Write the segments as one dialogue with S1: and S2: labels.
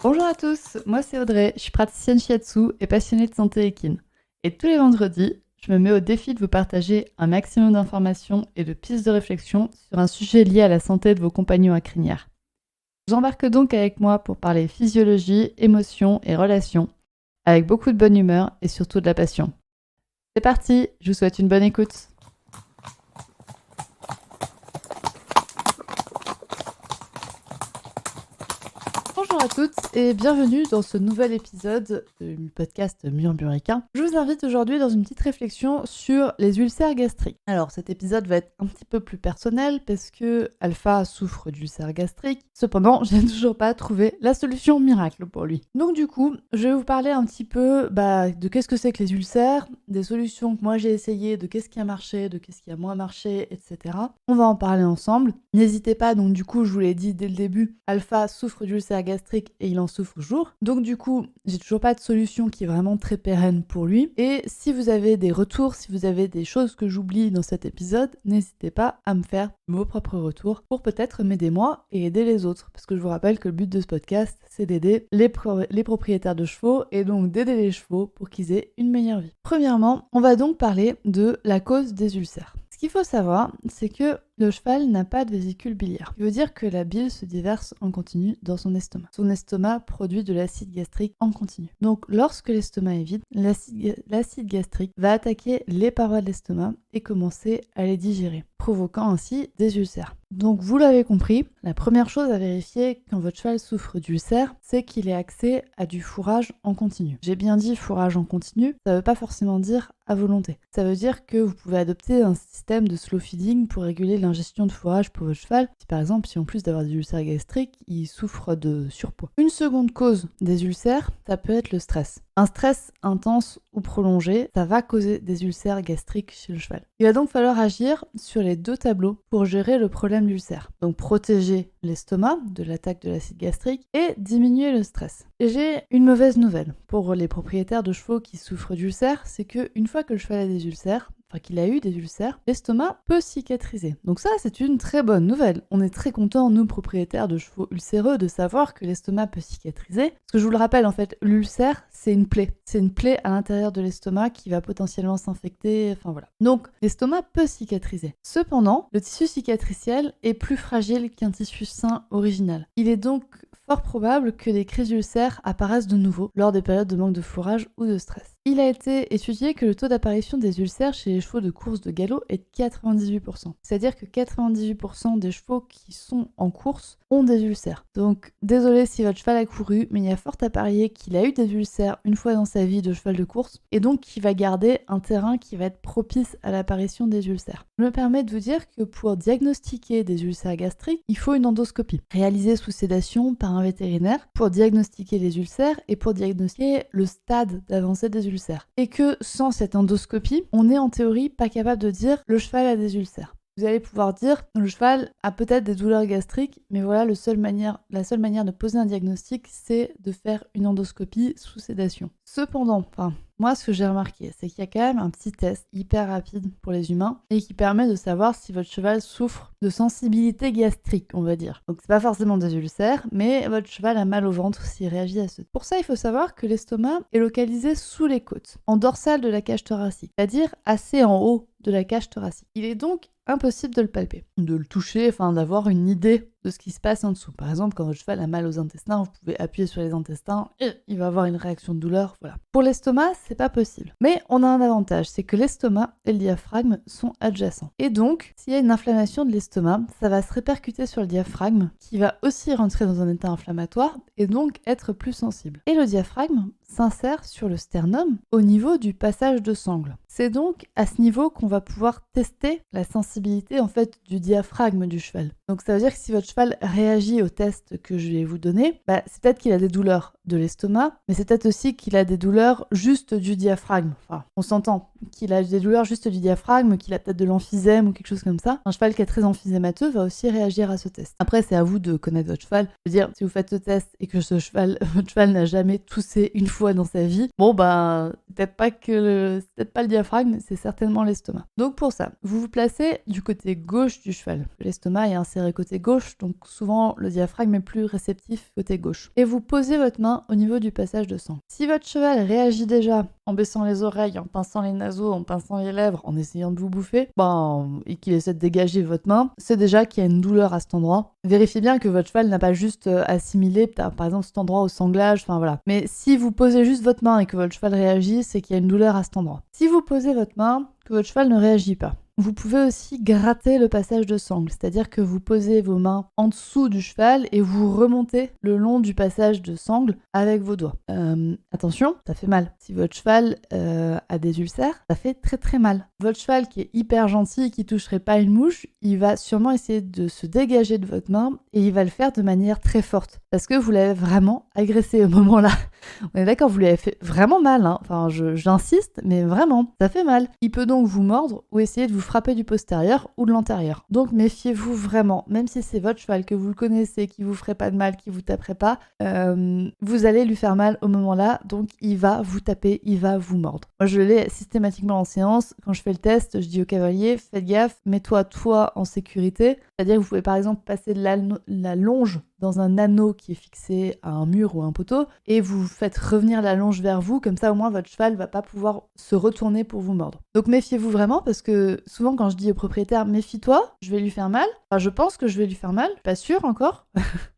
S1: Bonjour à tous, moi c'est Audrey, je suis praticienne shiatsu et passionnée de santé équine. Et tous les vendredis, je me mets au défi de vous partager un maximum d'informations et de pistes de réflexion sur un sujet lié à la santé de vos compagnons à crinière. J'embarque donc avec moi pour parler physiologie, émotions et relations, avec beaucoup de bonne humeur et surtout de la passion. C'est parti, je vous souhaite une bonne écoute. Bonjour à toutes et bienvenue dans ce nouvel épisode du podcast Murmuricain. Je vous invite aujourd'hui dans une petite réflexion sur les ulcères gastriques. Alors cet épisode va être un petit peu plus personnel parce que Alpha souffre d'ulcères gastriques. Cependant, je n'ai toujours pas trouvé la solution miracle pour lui. Donc du coup, je vais vous parler un petit peu de qu'est-ce que c'est que les ulcères, des solutions que moi j'ai essayées, de qu'est-ce qui a marché, de qu'est-ce qui a moins marché, etc. On va en parler ensemble. N'hésitez pas, donc du coup, je vous l'ai dit dès le début, Alpha souffre d'ulcères gastriques et il en souffre toujours. Donc du coup, j'ai toujours pas de solution qui est vraiment très pérenne pour lui. Et si vous avez des retours, si vous avez des choses que j'oublie dans cet épisode, n'hésitez pas à me faire vos propres retours pour peut-être m'aider moi et aider les autres. Parce que je vous rappelle que le but de ce podcast, c'est d'aider les propriétaires de chevaux et donc d'aider les chevaux pour qu'ils aient une meilleure vie. Premièrement, on va donc parler de la cause des ulcères. Ce qu'il faut savoir, c'est que le cheval n'a pas de vésicule biliaire. Ce qui veut dire que la bile se déverse en continu dans son estomac. Son estomac produit de l'acide gastrique en continu. Donc lorsque l'estomac est vide, l'acide gastrique va attaquer les parois de l'estomac et commencer à les digérer, provoquant ainsi des ulcères. Donc vous l'avez compris, la première chose à vérifier quand votre cheval souffre d'ulcères, c'est qu'il ait accès à du fourrage en continu. J'ai bien dit fourrage en continu, ça ne veut pas forcément dire à volonté. Ça veut dire que vous pouvez adopter un système de slow feeding pour réguler l'ingestion de fourrage pour votre cheval. Si en plus d'avoir des ulcères gastriques, il souffre de surpoids. Une seconde cause des ulcères, ça peut être le stress. Un stress intense ou prolongé, ça va causer des ulcères gastriques chez le cheval. Il va donc falloir agir sur les deux tableaux pour gérer le problème d'ulcère. Donc protéger l'estomac de l'attaque de l'acide gastrique et diminuer le stress. Et j'ai une mauvaise nouvelle pour les propriétaires de chevaux qui souffrent d'ulcères, c'est qu'une fois que le cheval a des ulcères, qu'il a eu des ulcères, l'estomac peut cicatriser. Donc ça, c'est une très bonne nouvelle. On est très contents, nous, propriétaires de chevaux ulcéreux, de savoir que l'estomac peut cicatriser. Parce que je vous le rappelle, en fait, l'ulcère, c'est une plaie. C'est une plaie à l'intérieur de l'estomac qui va potentiellement s'infecter, Donc, l'estomac peut cicatriser. Cependant, le tissu cicatriciel est plus fragile qu'un tissu sain original. Il est donc fort probable que des crises ulcères apparaissent de nouveau lors des périodes de manque de fourrage ou de stress. Il a été étudié que le taux d'apparition des ulcères chez les chevaux de course de galop est de 98%. C'est-à-dire que 98% des chevaux qui sont en course ont des ulcères. Donc, désolé si votre cheval a couru, mais il y a fort à parier qu'il a eu des ulcères une fois dans sa vie de cheval de course, et donc qu'il va garder un terrain qui va être propice à l'apparition des ulcères. Je me permets de vous dire que pour diagnostiquer des ulcères gastriques, il faut une endoscopie, réalisée sous sédation par un vétérinaire, pour diagnostiquer les ulcères et pour diagnostiquer le stade d'avancée des ulcères. Et que sans cette endoscopie, on n'est en théorie pas capable de dire le cheval a des ulcères. Vous allez pouvoir dire le cheval a peut-être des douleurs gastriques, mais voilà, la seule manière de poser un diagnostic, c'est de faire une endoscopie sous sédation. Cependant, moi, ce que j'ai remarqué, c'est qu'il y a quand même un petit test hyper rapide pour les humains et qui permet de savoir si votre cheval souffre de sensibilité gastrique, on va dire. Donc, c'est pas forcément des ulcères, mais votre cheval a mal au ventre s'il réagit à ce. Pour ça, il faut savoir que l'estomac est localisé sous les côtes, en dorsale de la cage thoracique, c'est-à-dire assez en haut de la cage thoracique. Il est donc impossible de le palper, de le toucher, d'avoir une idée de ce qui se passe en dessous. Par exemple, quand votre cheval a mal aux intestins, vous pouvez appuyer sur les intestins et il va avoir une réaction de douleur, voilà. Pour l'estomac, c'est pas possible. Mais on a un avantage, c'est que l'estomac et le diaphragme sont adjacents. Et donc, s'il y a une inflammation de l'estomac, ça va se répercuter sur le diaphragme, qui va aussi rentrer dans un état inflammatoire et donc être plus sensible. Et le diaphragme s'insère sur le sternum au niveau du passage de sangle. C'est donc à ce niveau qu'on va pouvoir tester la sensibilité du diaphragme du cheval. Donc ça veut dire que si votre cheval réagit au test que je vais vous donner, c'est peut-être qu'il a des douleurs de l'estomac, mais c'est peut-être aussi qu'il a des douleurs juste du diaphragme. On s'entend qu'il a des douleurs juste du diaphragme, qu'il a peut-être de l'emphysème ou quelque chose comme ça. Un cheval qui est très emphysémateux va aussi réagir à ce test. Après, c'est à vous de connaître votre cheval. Je veux dire, si vous faites ce test et que votre cheval n'a jamais toussé une fois fois dans sa vie, bon ben, c'est peut-être pas le diaphragme, c'est certainement l'estomac. Donc pour ça, vous vous placez du côté gauche du cheval. L'estomac est inséré côté gauche, donc souvent le diaphragme est plus réceptif côté gauche. Et vous posez votre main au niveau du passage de sang. Si votre cheval réagit déjà en baissant les oreilles, en pinçant les naseaux, en pinçant les lèvres, en essayant de vous bouffer, et qu'il essaie de dégager votre main, c'est déjà qu'il y a une douleur à cet endroit. Vérifiez bien que votre cheval n'a pas juste assimilé, par exemple, cet endroit au sanglage, enfin voilà. Mais si vous posez juste votre main et que votre cheval réagit, c'est qu'il y a une douleur à cet endroit. Si vous posez votre main, que votre cheval ne réagit pas, vous pouvez aussi gratter le passage de sangle, c'est-à-dire que vous posez vos mains en dessous du cheval et vous remontez le long du passage de sangle avec vos doigts. Attention, ça fait mal. Si votre cheval a des ulcères, ça fait très très mal. Votre cheval qui est hyper gentil, qui toucherait pas une mouche, il va sûrement essayer de se dégager de votre main et il va le faire de manière très forte parce que vous l'avez vraiment agressé au moment-là. On est d'accord, vous lui avez fait vraiment mal, hein. Enfin, j'insiste, mais vraiment, ça fait mal. Il peut donc vous mordre ou essayer de vous frapper du postérieur ou de l'antérieur. Donc méfiez-vous vraiment, même si c'est votre cheval, que vous le connaissez, qui vous ferait pas de mal, qui vous taperait pas, vous allez lui faire mal au moment-là, donc il va vous taper, il va vous mordre. Moi, je l'ai systématiquement en séance. Quand je fais le test, je dis au cavalier, faites gaffe, mets-toi toi en sécurité. C'est-à-dire que vous pouvez par exemple passer de la longe dans un anneau qui est fixé à un mur ou un poteau et vous faites revenir la longe vers vous, comme ça au moins votre cheval va pas pouvoir se retourner pour vous mordre. Donc méfiez-vous vraiment parce que souvent quand je dis au propriétaire méfie-toi, je vais lui faire mal, enfin je pense que je vais lui faire mal, pas sûr encore,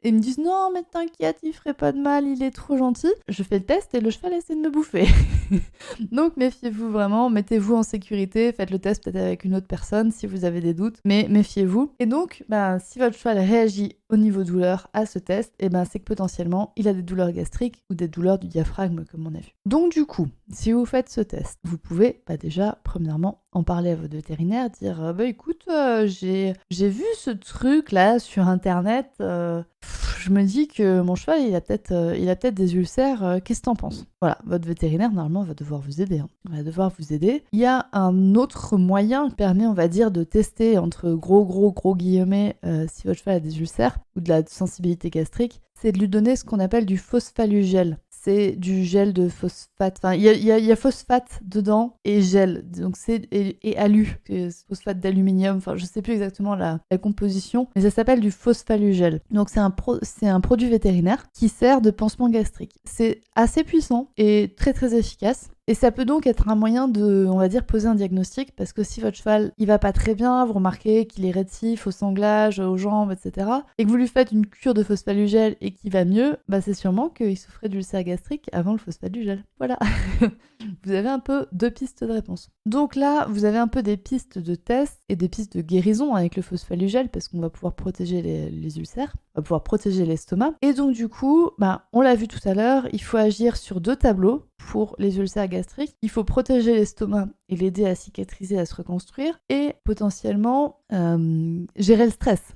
S1: et ils me disent non mais t'inquiète, il ferait pas de mal, il est trop gentil. Je fais le test et le cheval essaie de me bouffer. Donc méfiez-vous vraiment, mettez-vous en sécurité, faites le test peut-être avec une autre personne si vous avez des doutes, mais méfiez-vous. Et donc si votre cheval réagit au niveau douleur à ce test, c'est que potentiellement il a des douleurs gastriques ou des douleurs du diaphragme comme on a vu. Donc du coup, si vous faites ce test, vous pouvez déjà premièrement en parler à votre vétérinaire, dire écoute, j'ai vu ce truc là sur internet, je me dis que mon cheval il a peut-être des ulcères, qu'est-ce que t'en penses? Voilà, votre vétérinaire normalement va devoir vous aider. Va devoir vous aider. Il y a un autre moyen qui permet, on va dire, de tester entre gros guillemets si votre cheval a des ulcères ou de la sensibilité gastrique, c'est de lui donner ce qu'on appelle du phosphalugel. C'est du gel de phosphate. Enfin, il y a phosphate dedans et gel. Donc et alu, phosphate d'aluminium. Enfin, je sais plus exactement la composition, mais ça s'appelle du phosphalugel. Donc c'est un produit vétérinaire qui sert de pansement gastrique. C'est assez puissant et très très efficace. Et ça peut donc être un moyen de, on va dire, poser un diagnostic, parce que si votre cheval, il va pas très bien, vous remarquez qu'il est rétif au sanglage, aux jambes, etc., et que vous lui faites une cure de phosphalugel et qu'il va mieux, c'est sûrement qu'il souffrait d'ulcère gastrique avant le phosphalugel. Voilà. Vous avez un peu 2 pistes de réponse. Donc là, vous avez un peu des pistes de test et des pistes de guérison avec le phosphalugel, parce qu'on va pouvoir protéger les ulcères, on va pouvoir protéger l'estomac. Et donc du coup, on l'a vu tout à l'heure, il faut agir sur 2 tableaux pour les ulcères gastriques. Il faut protéger l'estomac et l'aider à cicatriser, à se reconstruire, et potentiellement gérer le stress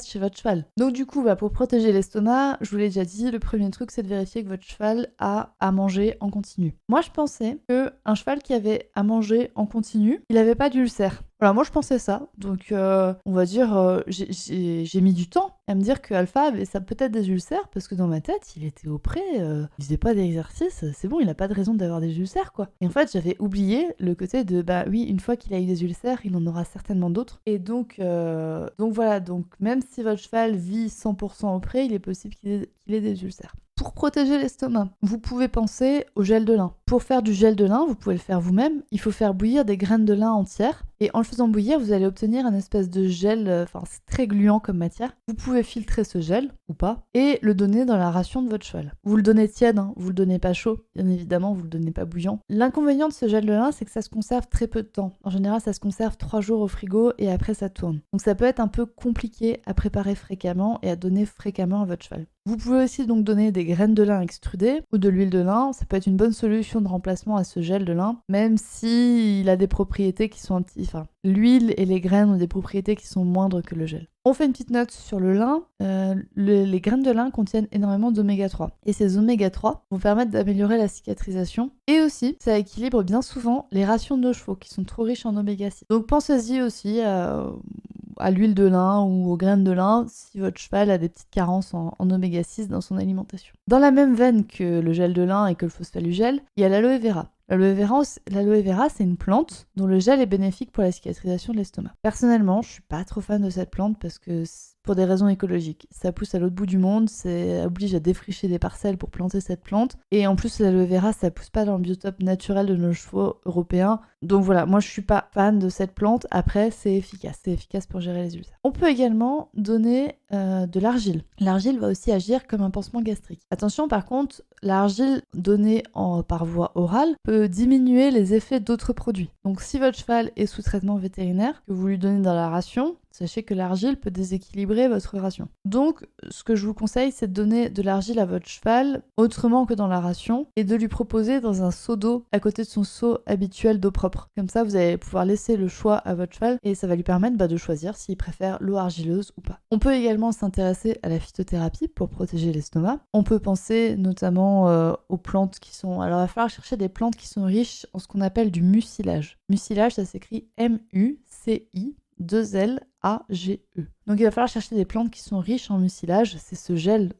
S1: chez votre cheval. Donc du coup, pour protéger l'estomac, je vous l'ai déjà dit, le premier truc, c'est de vérifier que votre cheval a à manger en continu. Moi, je pensais qu'un cheval qui avait à manger en continu, il n'avait pas d'ulcère. Voilà, moi je pensais ça, donc on va dire, j'ai mis du temps à me dire que Alpha avait ça peut-être des ulcères, parce que dans ma tête, il était au pré, il faisait pas d'exercice, c'est bon, il a pas de raison d'avoir des ulcères, quoi. Et en fait, j'avais oublié le côté de, oui, une fois qu'il a eu des ulcères, il en aura certainement d'autres. Et donc voilà, donc même si votre cheval vit 100% au pré, il est possible qu'il ait des ulcères. Pour protéger l'estomac, vous pouvez penser au gel de lin. Pour faire du gel de lin, vous pouvez le faire vous-même. Il faut faire bouillir des graines de lin entières. Et en le faisant bouillir, vous allez obtenir un espèce de gel, c'est très gluant comme matière. Vous pouvez filtrer ce gel, ou pas, et le donner dans la ration de votre cheval. Vous le donnez tiède, vous le donnez pas chaud. Bien évidemment, vous le donnez pas bouillant. L'inconvénient de ce gel de lin, c'est que ça se conserve très peu de temps. En général, ça se conserve 3 jours au frigo et après ça tourne. Donc ça peut être un peu compliqué à préparer fréquemment et à donner fréquemment à votre cheval. Vous pouvez aussi donc donner des graines de lin extrudées ou de l'huile de lin. Ça peut être une bonne solution de remplacement à ce gel de lin, même si il a des propriétés qui sont l'huile et les graines ont des propriétés qui sont moindres que le gel. On fait une petite note sur le lin. Les graines de lin contiennent énormément d'oméga 3. Et ces oméga 3 vont permettre d'améliorer la cicatrisation. Et aussi, ça équilibre bien souvent les rations de nos chevaux qui sont trop riches en oméga 6. Donc pensez-y aussi à l'huile de lin ou aux graines de lin si votre cheval a des petites carences en oméga 6 dans son alimentation. Dans la même veine que le gel de lin et que le phosphalugel, il y a l'aloe vera. L'aloe vera, c'est une plante dont le gel est bénéfique pour la cicatrisation de l'estomac. Personnellement, je suis pas trop fan de cette plante parce que pour des raisons écologiques. Ça pousse à l'autre bout du monde, ça oblige à défricher des parcelles pour planter cette plante. Et en plus, l'aloe vera, ça pousse pas dans le biotope naturel de nos chevaux européens. Donc voilà, moi je suis pas fan de cette plante. Après, c'est efficace pour gérer les ulcères. On peut également donner de l'argile. L'argile va aussi agir comme un pansement gastrique. Attention par contre, l'argile donnée par voie orale peut diminuer les effets d'autres produits. Donc si votre cheval est sous traitement vétérinaire, que vous lui donnez dans la ration, sachez que l'argile peut déséquilibrer votre ration. Donc, ce que je vous conseille, c'est de donner de l'argile à votre cheval autrement que dans la ration et de lui proposer dans un seau d'eau à côté de son seau habituel d'eau propre. Comme ça, vous allez pouvoir laisser le choix à votre cheval et ça va lui permettre de choisir s'il préfère l'eau argileuse ou pas. On peut également s'intéresser à la phytothérapie pour protéger l'estomac. On peut penser notamment aux plantes qui sont... Alors, il va falloir chercher des plantes qui sont riches en ce qu'on appelle du mucilage. Mucilage, ça s'écrit M-U-C-I. 2-L-A-G-E. Donc il va falloir chercher des plantes qui sont riches en mucilage, c'est ce gel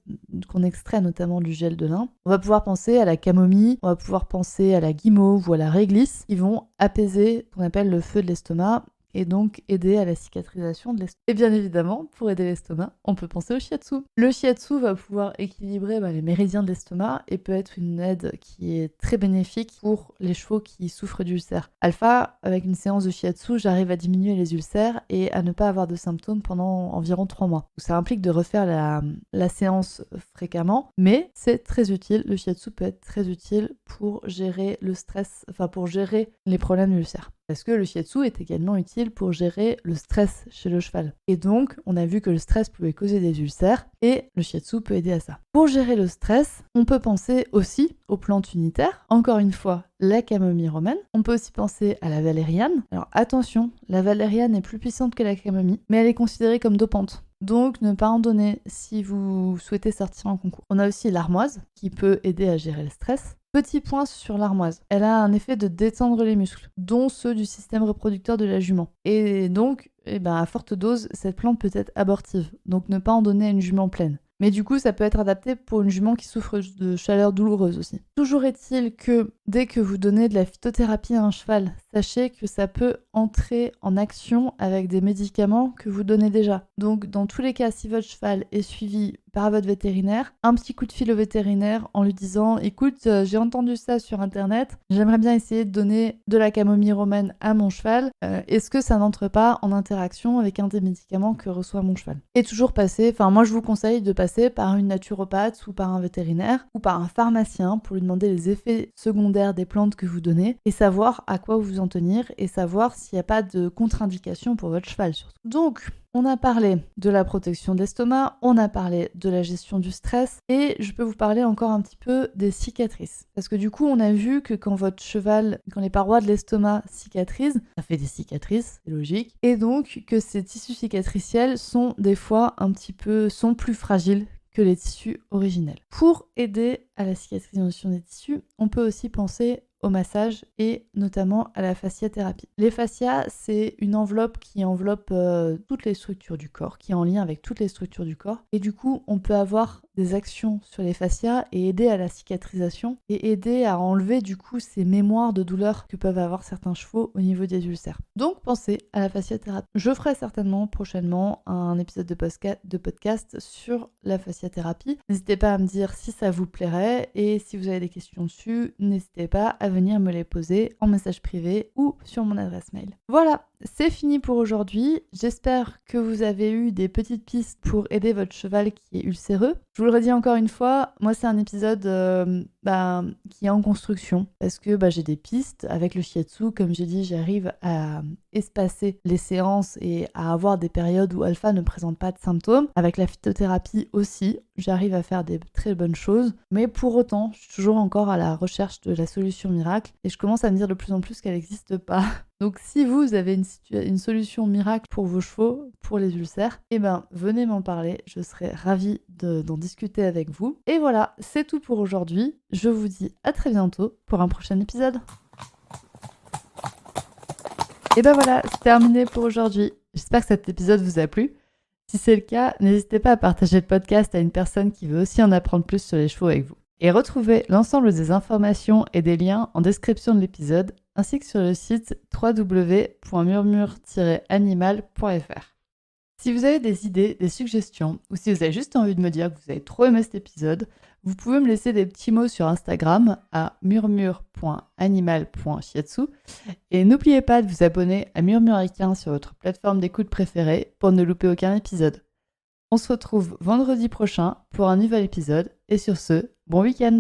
S1: qu'on extrait notamment du gel de lin. On va pouvoir penser à la camomille, on va pouvoir penser à la guimauve ou à la réglisse qui vont apaiser ce qu'on appelle le feu de l'estomac et donc aider à la cicatrisation de l'estomac. Et bien évidemment, pour aider l'estomac, on peut penser au shiatsu. Le shiatsu va pouvoir équilibrer les méridiens de l'estomac et peut être une aide qui est très bénéfique pour les chevaux qui souffrent d'ulcères. Alpha, avec une séance de shiatsu, j'arrive à diminuer les ulcères et à ne pas avoir de symptômes pendant environ 3 mois. Donc ça implique de refaire la séance fréquemment, mais c'est très utile. Le shiatsu peut être très utile pour gérer le stress, pour gérer les problèmes d'ulcères. Parce que le shiatsu est également utile pour gérer le stress chez le cheval. Et donc, on a vu que le stress pouvait causer des ulcères et le shiatsu peut aider à ça. Pour gérer le stress, on peut penser aussi aux plantes unitaires. Encore une fois, la camomille romaine. On peut aussi penser à la valériane. Alors attention, la valériane est plus puissante que la camomille, mais elle est considérée comme dopante. Donc ne pas en donner si vous souhaitez sortir en concours. On a aussi l'armoise qui peut aider à gérer le stress. Petit point sur l'armoise. Elle a un effet de détendre les muscles, dont ceux du système reproducteur de la jument. Et donc, à forte dose, cette plante peut être abortive. Donc ne pas en donner à une jument pleine. Mais du coup, ça peut être adapté pour une jument qui souffre de chaleur douloureuse aussi. Toujours est-il que dès que vous donnez de la phytothérapie à un cheval, sachez que ça peut entrer en action avec des médicaments que vous donnez déjà. Donc dans tous les cas, si votre cheval est suivi par votre vétérinaire, un petit coup de fil au vétérinaire en lui disant « Écoute, j'ai entendu ça sur internet, j'aimerais bien essayer de donner de la camomille romaine à mon cheval. Est-ce que ça n'entre pas en interaction avec un des médicaments que reçoit mon cheval ?» Et toujours passer, moi je vous conseille de passer par une naturopathe ou par un vétérinaire ou par un pharmacien pour lui demander les effets secondaires des plantes que vous donnez et savoir à quoi vous en tenir et savoir s'il n'y a pas de contre-indication pour votre cheval surtout. Donc, on a parlé de la protection de l'estomac, on a parlé de la gestion du stress et je peux vous parler encore un petit peu des cicatrices. Parce que du coup, on a vu que quand les parois de l'estomac cicatrisent, ça fait des cicatrices, c'est logique. Et donc que ces tissus cicatriciels sont des fois sont plus fragiles que les tissus originels. Pour aider à la cicatrisation des tissus, on peut aussi penser au massage et notamment à la fasciathérapie. Les fascias, c'est une enveloppe qui enveloppe toutes les structures du corps, qui est en lien avec toutes les structures du corps. Et du coup, on peut avoir des actions sur les fascias et aider à la cicatrisation et aider à enlever du coup ces mémoires de douleur que peuvent avoir certains chevaux au niveau des ulcères. Donc pensez à la fasciathérapie. Je ferai certainement prochainement un épisode de podcast sur la fasciathérapie. N'hésitez pas à me dire si ça vous plairait et si vous avez des questions dessus, n'hésitez pas à venir me les poser en message privé ou sur mon adresse mail. Voilà, c'est fini pour aujourd'hui. J'espère que vous avez eu des petites pistes pour aider votre cheval qui est ulcéreux. Je vous le redis encore une fois, moi c'est un épisode qui est en construction parce que j'ai des pistes. Avec le shiatsu, comme j'ai dit, j'arrive à espacer les séances et à avoir des périodes où Alpha ne présente pas de symptômes. Avec la phytothérapie aussi, j'arrive à faire des très bonnes choses. Mais pour autant, je suis toujours encore à la recherche de la solution miracle et je commence à me dire de plus en plus qu'elle n'existe pas. Donc si vous avez une solution miracle pour vos chevaux, pour les ulcères, venez m'en parler, je serai ravie d'en discuter avec vous. Et voilà, c'est tout pour aujourd'hui. Je vous dis à très bientôt pour un prochain épisode. Et voilà, c'est terminé pour aujourd'hui. J'espère que cet épisode vous a plu. Si c'est le cas, n'hésitez pas à partager le podcast à une personne qui veut aussi en apprendre plus sur les chevaux avec vous. Et retrouvez l'ensemble des informations et des liens en description de l'épisode, ainsi que sur le site www.murmure-animal.fr. Si vous avez des idées, des suggestions, ou si vous avez juste envie de me dire que vous avez trop aimé cet épisode, vous pouvez me laisser des petits mots sur Instagram à murmure.animal.shiatsu. Et n'oubliez pas de vous abonner à Murmuricain sur votre plateforme d'écoute préférée pour ne louper aucun épisode. On se retrouve vendredi prochain pour un nouvel épisode, et sur ce, bon week-end!